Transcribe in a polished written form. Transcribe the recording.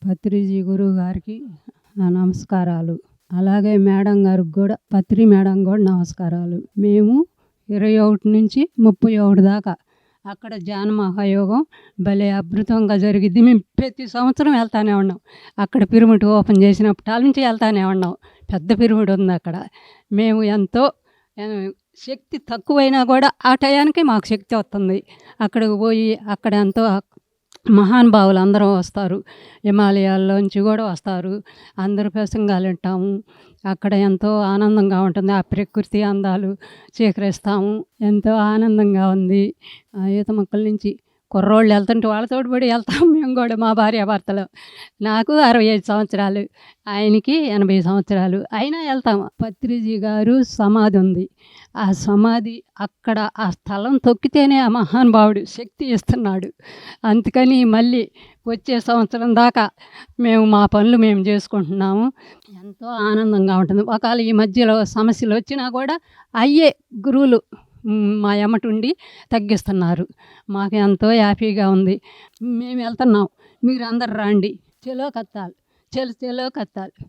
పత్రిజీ గురువు గారికి నా నమస్కారాలు. అలాగే మేడం గారికి కూడా పత్రి మేడం కూడా నమస్కారాలు. మేము 21 నుంచి 31 దాకా అక్కడ ధ్యాన మహాయోగం భలే అద్భుతంగా జరిగిద్ది. మేము ప్రతి సంవత్సరం వెళ్తానే ఉన్నాం. అక్కడ పిరమిడ్ ఓపెన్ చేసినప్పటి నుంచి వెళ్తానే ఉన్నాం. పెద్ద పిరమిడ్ ఉంది అక్కడ. మేము ఎంతో శక్తి తక్కువైనా కూడా ఆ టయానికి మాకు శక్తి వస్తుంది. అక్కడికి పోయి అక్కడ ఎంతో మహానుభావులు అందరూ వస్తారు. హిమాలయాల్లోంచి కూడా వస్తారు. అందరూ ప్రసంగాలు వింటాము. అక్కడ ఎంతో ఆనందంగా ఉంటుంది. ఆ ప్రకృతి అందాలు స్వీకరిస్తాము. ఎంతో ఆనందంగా ఉంది. ఈత మొక్కల నుంచి కుర్రోళ్ళు వెళ్తుంటే వాళ్ళతోటి పడి వెళ్తాము మేము కూడా, మా భార్యాభర్తలు. నాకు 65 సంవత్సరాలు, ఆయనకి 80 సంవత్సరాలు, అయినా వెళ్తాము. పత్రిజీ గారు సమాధి ఉంది. ఆ సమాధి అక్కడ ఆ స్థలం తొక్కితేనే ఆ మహానుభావుడు శక్తి ఇస్తున్నాడు. అందుకని మళ్ళీ వచ్చే సంవత్సరం దాకా మేము మా పనులు మేము చేసుకుంటున్నాము. ఎంతో ఆనందంగా ఉంటుంది. ఒకవేళ ఈ మధ్యలో సమస్యలు వచ్చినా కూడా అయ్యే గురువులు మా ఎమ్మటుండి తగ్గిస్తున్నారు. మాకు ఎంతో హ్యాపీగా ఉంది. మేము వెళ్తున్నాం, మీరు అందరు రండి. చెలో కత్తాల్.